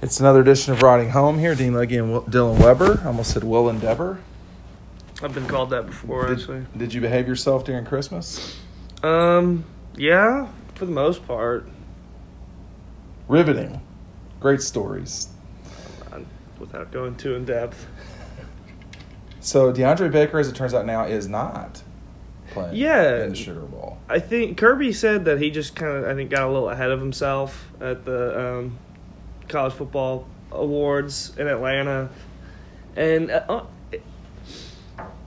It's another edition of Riding Home here. Dean Legge and Dylan Webber. I almost said Will Endeavor. I've been called that before, actually. Did you behave yourself during Christmas? Yeah, for the most part. Riveting. Great stories. Without going too in depth. So Deandre Baker, as it turns out now, is not playing in the Sugar Bowl. I think Kirby said that he just kind of, got a little ahead of himself at the college football awards in Atlanta. And I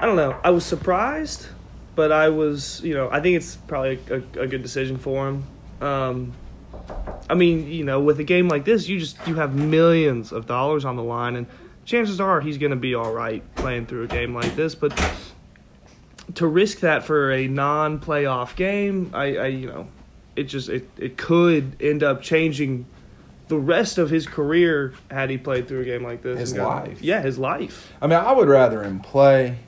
don't know. I was surprised, but I was, I think it's probably a good decision for him. With a game like this, you have millions of dollars on the line, and chances are he's going to be all right playing through a game like this. But to risk that for a non-playoff game, it could end up changing the rest of his career had he played through a game like this. His life. Yeah, his life. I would rather him play.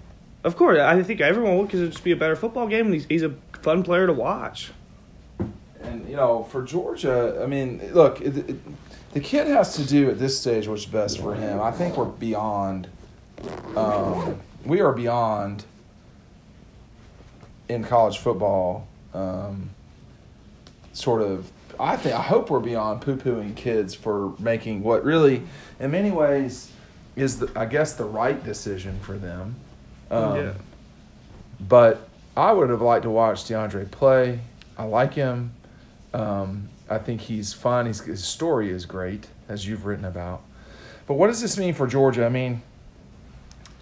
Of course. I think everyone would, because it would just be a better football game, and he's a fun player to watch. And, for Georgia, look, the kid has to do at this stage what's best for him. I think we're beyond in college football I hope we're beyond poo-pooing kids for making what really, in many ways, is the right decision for them. But I would have liked to watch DeAndre play. I like him. I think he's fun. His story is great, as you've written about. But what does this mean for Georgia?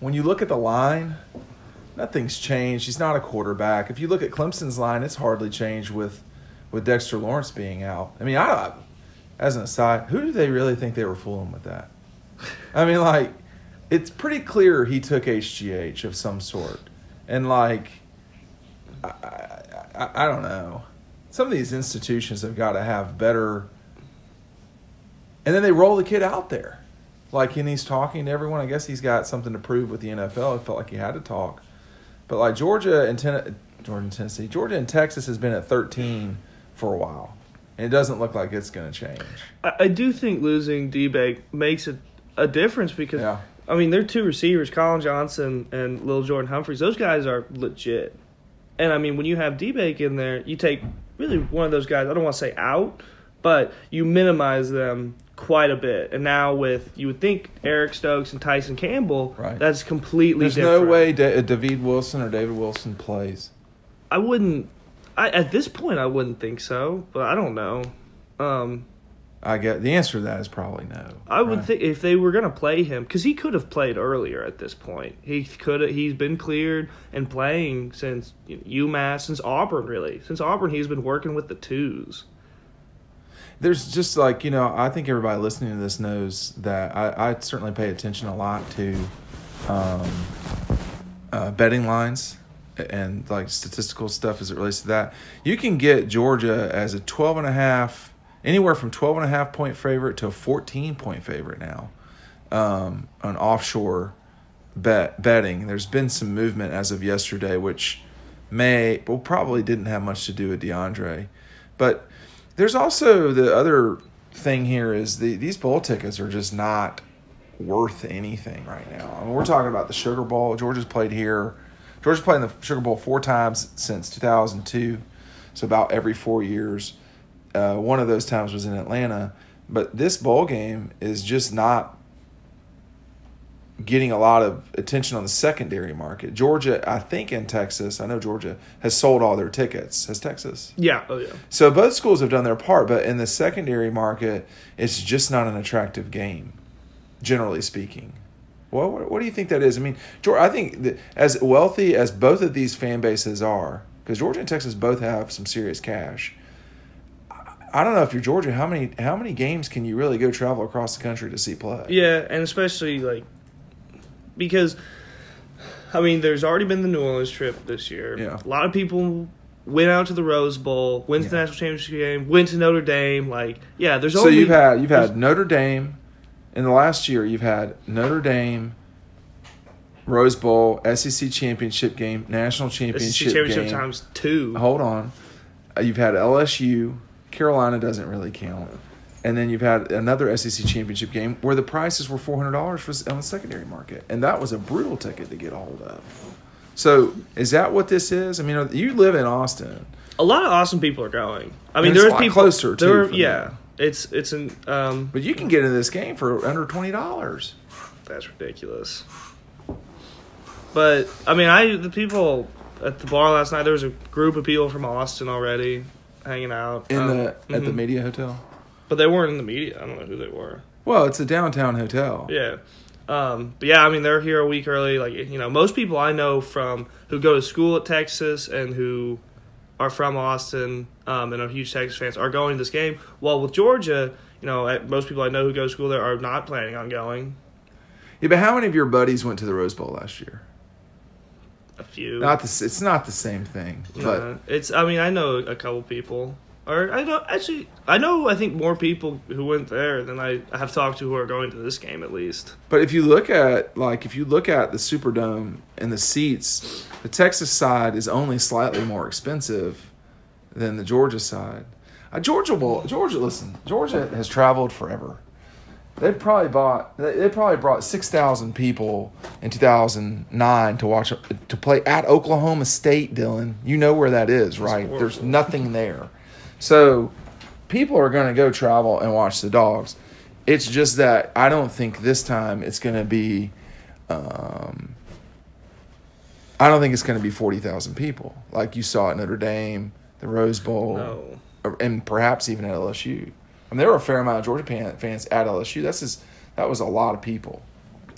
When you look at the line, nothing's changed. He's not a quarterback. If you look at Clemson's line, it's hardly changed with Dexter Lawrence being out. As an aside, who do they really think they were fooling with that? It's pretty clear he took HGH of some sort. And, I don't know. Some of these institutions have got to have better – and then they roll the kid out there. And he's talking to everyone. I guess he's got something to prove with the NFL. It felt like he had to talk. But, Georgia and Texas has been at 13 for a while. And it doesn't look like it's going to change. I do think losing D-Bake makes a difference because, they're two receivers, Colin Johnson and Lil Jordan Humphreys. Those guys are legit. And, when you have D-Bake in there, you take really one of those guys, I don't want to say out, but you minimize them quite a bit. And now you would think Eric Stokes and Tyson Campbell, that's completely different. There's no way David Wilson plays. At this point, I wouldn't think so, but I don't know. I get the answer to that is probably no. I would think if they were going to play him, because he could have played earlier at this point. He's been cleared and playing since UMass, since Auburn, really. Since Auburn, he's been working with the twos. There's just I think everybody listening to this knows that I certainly pay attention a lot to betting lines and statistical stuff as it relates to that. You can get Georgia as a 12.5, anywhere from 12.5 point favorite to a 14-point favorite now on offshore betting. There's been some movement as of yesterday, which probably didn't have much to do with DeAndre. But there's also the other thing here is these bowl tickets are just not worth anything right now. We're talking about the Sugar Bowl. Georgia's played here. Georgia's played in the Sugar Bowl 4 times since 2002, so about every 4 years. One of those times was in Atlanta. But this bowl game is just not getting a lot of attention on the secondary market. Georgia, I think, and Texas, I know Georgia, has sold all their tickets. Has Texas? Yeah. Oh, yeah. So both schools have done their part, but in the secondary market, it's just not an attractive game, generally speaking. Well, what do you think that is? I think that as wealthy as both of these fan bases are, because Georgia and Texas both have some serious cash, I don't know if you're Georgia, how many games can you really go travel across the country to see play? Yeah, and especially because there's already been the New Orleans trip this year. Yeah. A lot of people went out to the Rose Bowl, went to the national championship game, went to Notre Dame. There's so you've had Notre Dame in the last year. You've had Notre Dame, Rose Bowl, SEC championship game, national championship SEC championship game. times 2. Hold on, you've had LSU. Carolina doesn't really count. And then you've had another SEC championship game where the prices were $400 on the secondary market. And that was a brutal ticket to get a hold of. So is that what this is? I mean, you live in Austin. A lot of Austin people are going. I mean, there's there's a lot people closer too. Yeah, it's an. But you can get into this game for under $20. That's ridiculous. But I mean, the people at the bar last night. There was a group of people from Austin already hanging out at the Media Hotel. But they weren't in the media. I don't know who they were. Well, it's a downtown hotel. Yeah. But yeah, I mean, they're here a week early. Like, you know, most people I know who go to school at Texas and who are from Austin and are huge Texas fans are going to this game. Well, with Georgia, you know, most people I know who go to school there are not planning on going. Yeah, but how many of your buddies went to the Rose Bowl last year? A few. It's not the same thing. Yeah, but I mean, I know a couple people. Or I think more people who went there than I have talked to who are going to this game at least. But if you look at the Superdome and the seats, the Texas side is only slightly more expensive than the Georgia side. Georgia has traveled forever. They probably brought 6,000 people in 2009 to play at Oklahoma State. Dylan, you know where that is, right? There's nothing there. So people are going to go travel and watch the Dogs. It's just that I don't think this time it's going to be I don't think it's going to be 40,000 people like you saw at Notre Dame, the Rose Bowl, and perhaps even at LSU. I mean, there were a fair amount of Georgia fans at LSU. That was a lot of people.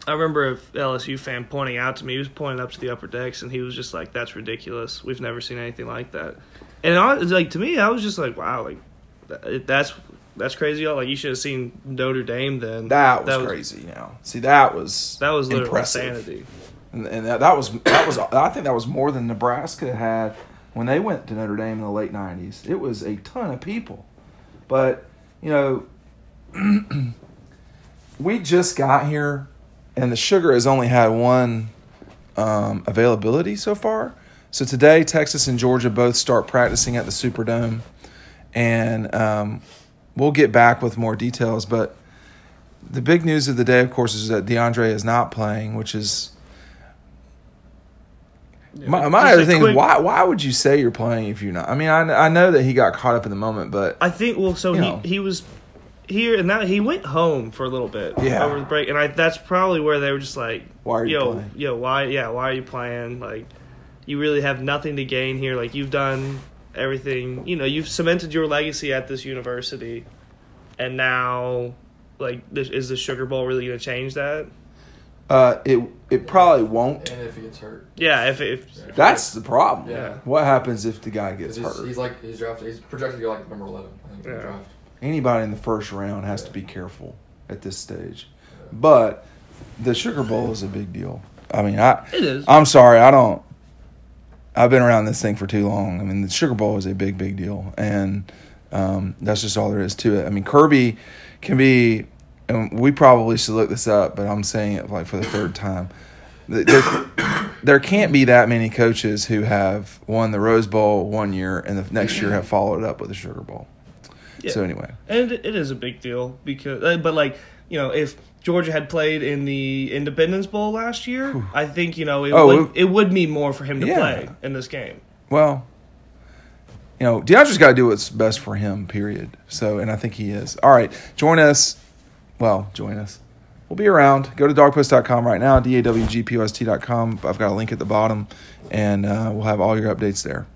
I remember a LSU fan pointing out to me. He was pointing up to the upper decks, and he was just like, "That's ridiculous. We've never seen anything like that." And to me, I was just like, "Wow, like that's crazy." Like, you should have seen Notre Dame then. That was crazy. Now, see, that was literally impressive. insanity. And that was I think that was more than Nebraska had when they went to Notre Dame in the late '90s. It was a ton of people, but you know, we just got here, and the Sugar has only had one availability so far. So today, Texas and Georgia both start practicing at the Superdome, and we'll get back with more details. But the big news of the day, of course, is that Deandre is not playing, which is my other thing is why would you say you're playing if you're not? I mean, I know that he got caught up in the moment, but I think he was here and now he went home for a little bit over the break, and that's probably where they were just like, why are you playing? Why are you playing? Like, you really have nothing to gain here. Like, you've done everything. You know, you've cemented your legacy at this university, and now, like, is the Sugar Bowl really going to change that? It probably won't. And if he gets hurt. Yeah, if that's the problem. Yeah. What happens if the guy gets hurt? He's drafted. He's projected to go like number 11. I think in the draft. Anybody in the first round has to be careful at this stage. Yeah. But the Sugar Bowl is a big deal. I mean, it is. I'm sorry, I've been around this thing for too long. I mean, the Sugar Bowl is a big, big deal, and that's just all there is to it. I mean, Kirby can be. And we probably should look this up, but I'm saying it like for the third time. There can't be that many coaches who have won the Rose Bowl one year and the next year have followed it up with the Sugar Bowl. Yeah. So anyway, and it is a big deal because, but like, you know, if Georgia had played in the Independence Bowl last year, I think, you know, it would mean more for him to play in this game. Well, you know, DeAndre's got to do what's best for him. Period. So, and I think he is. All right, join us. We'll be around. Go to dogpost.com right now, dawgpost.com. I've got a link at the bottom, and we'll have all your updates there.